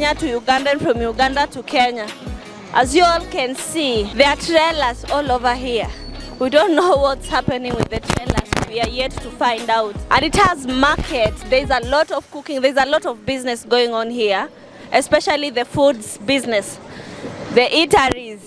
Kenya to Uganda and from Uganda to Kenya. As you all can see, there are trailers all over here. We don't know what's happening with the trailers. We are yet to find out. And it has market. There's a lot of cooking. There's a lot of business going on here, especially the foods business, the eateries.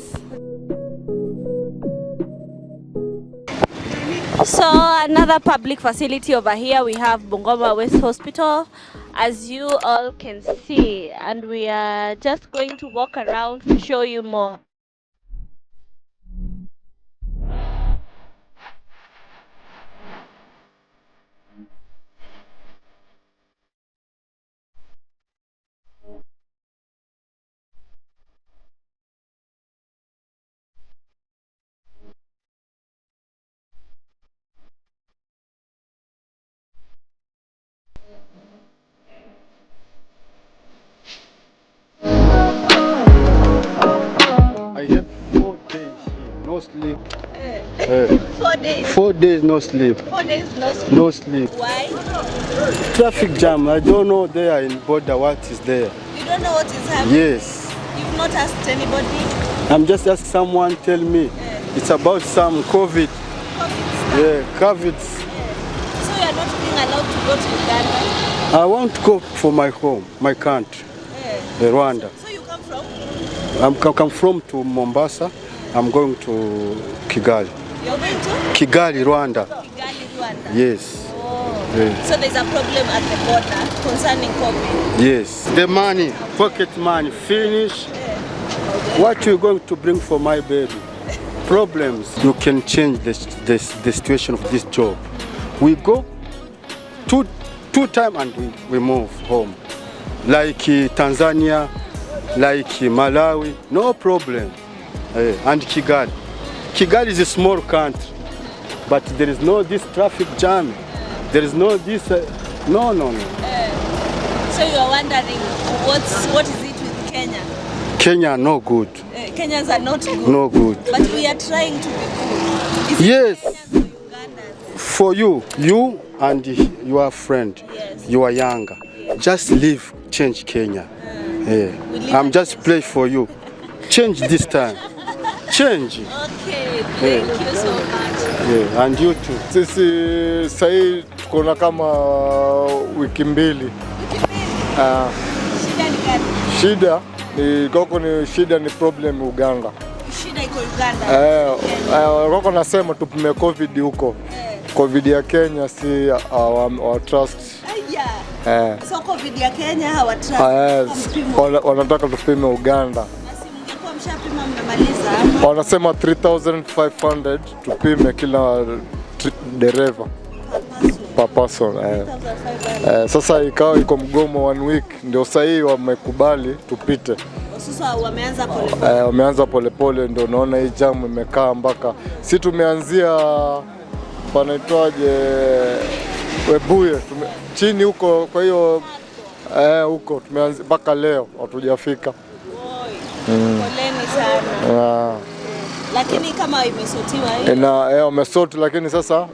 So another public facility over here, we have Bungoma West Hospital, as you all can see, and we are just going to walk around to show you more. I have 4 days here, no sleep. 4 days. 4 days no sleep. 4 days no sleep. No sleep. Why? Traffic jam. I don't know there in border what is there. You don't know what is happening? Yes. You've not asked anybody? I'm just asking someone tell me. It's about some COVID. COVID stuff? Yeah, COVID. So you're not being allowed to go to Uganda? I want to go for my home, my country, Rwanda. So you come from? I'm come from to Mombasa. I'm going to Kigali. You're going to? Kigali, Rwanda. Kigali, Rwanda. Yes. Oh. Yeah. So there's a problem at the border concerning COVID? Yes. The money, pocket money, finish. What you going to bring for my baby? Problems. You can change the situation of this job. We go two times and we move home. Like Tanzania, like Malawi, no problem. And Kigali. Kigali is a small country, but there is no this traffic jam. There is no this, no. So you are wondering what is it with Kenya? Kenya no good. Kenyans are not good. No good. But we are trying to be good. Is yes. Kenyans or Ugandans? For you and your friend, yes. you are younger. Yes. Just leave, change Kenya. I'm just play for you. Change this time. Change. Okay, thank you so much. Yeah, and you too. Sisi sahi tukona kama wiki mbili. Shida ni gani? Shida ni koko ni problem Uganda. Shida iko Uganda. Koko nasema tupime COVID huko. COVID ya Kenya si our trust. So COVID ya Kenya hawa trust. Wanataka tupime Uganda. Mshapima mmemaliza? Wanasema 3,500 tupime kila dereva per person. Sasa ikawa iko mgomo 1 week, ndio sahihi wamekubali tupite. Sasa wameanza polepole. Wameanza polepole, ndio naona hii jam imekaa mpaka si tumeanzia panaitwaje Webuye chini huko, kwa hiyo huko tumeanza mpaka leo hatujafika. Poleni sana. Lakini kama imesotiwa hiyo. Wamesoti, lakini sasa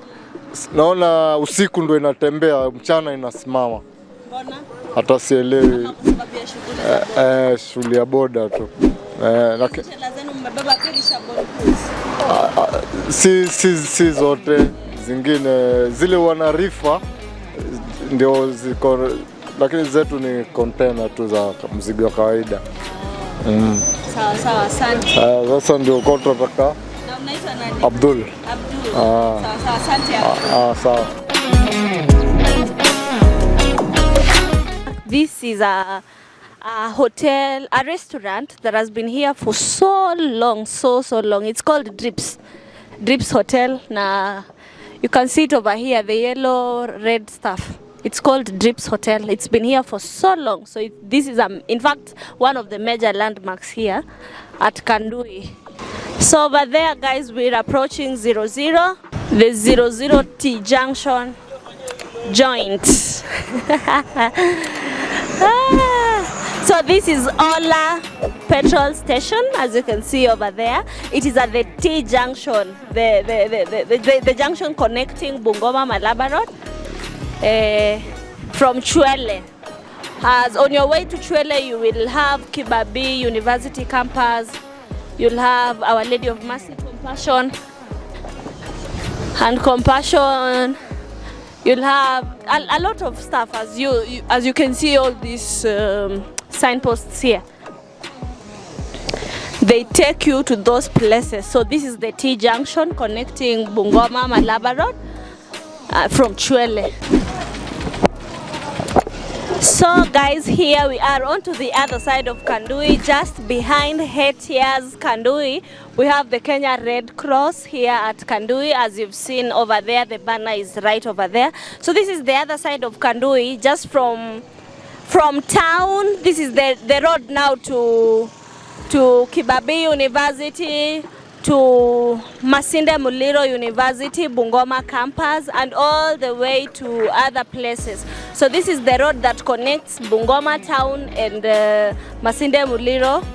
naona usiku ndio inatembea, mchana inasimama. Mbona? Hata sielewi. Shughuli ya boda tu. Lakini lazima mbebeba kilisha si zote, zingine zile wanarifa ndio ziko, lakini zetu ni container tu za mzigo wa kawaida. Sawa, asante. Sasa ndio tunataka. Na unaitwa nani? Abdul. Sawa, asante. Sawa. This is a hotel, a restaurant that has been here for so long. It's called Drips Hotel. Now you can see it over here, the yellow red stuff. It's called Drips Hotel. It's been here for so long. So this is in fact one of the major landmarks here at Kanduyi. So over there, guys, we're approaching 00, the 00T junction joint. So this is Ola petrol station, as you can see over there. It is at the T junction, the junction connecting Bungoma Malaba Road from Chwele. As on your way to Chwele, you will have Kibabii University campus. You'll have Our Lady of Mercy Compassion and Compassion. You'll have a lot of stuff as you can see all these signposts here. They take you to those places. So this is the T junction connecting Bungoma Malaba Road from Chwele. So guys, here we are onto the other side of Kanduyi, just behind Hetia's Kanduyi. We have the Kenya Red Cross here at Kanduyi. As you've seen over there, the banner is right over there. So this is the other side of Kanduyi, just from town. This is the road now to Kibabii University, to Masinde Muliro University, Bungoma campus, and all the way to other places. So this is the road that connects Bungoma town and Masinde Muliro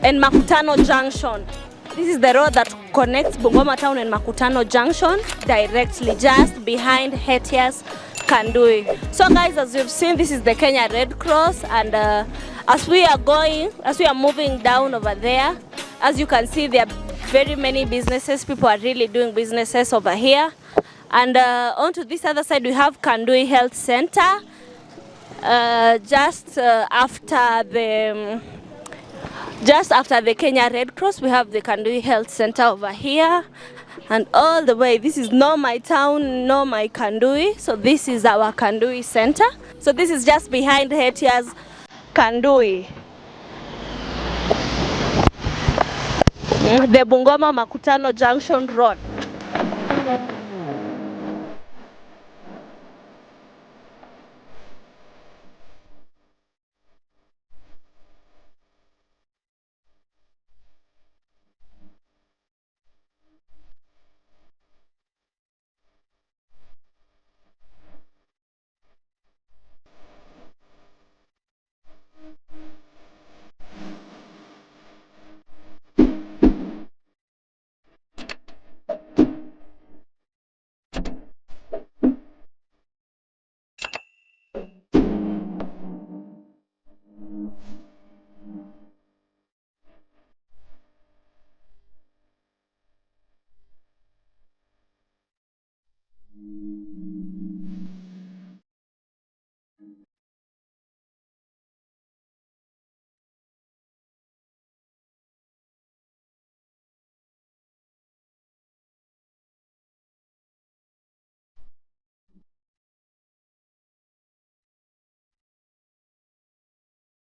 and Makutano Junction. This is the road that connects Bungoma town and Makutano Junction directly, just behind Hetia's Kanduyi. So guys, as you've seen, this is the Kenya Red Cross, and as we are moving down over there, as you can see, there are very many businesses. People are really doing businesses over here. And onto this other side, we have Kanduyi Health Center. Just after the Kenya Red Cross, we have the Kanduyi Health Center over here. And all the way, this is not my town, not my Kanduyi. So this is our Kanduyi Center. So this is just behind Hetia's Kanduyi. The Bungoma Makutano Junction Road.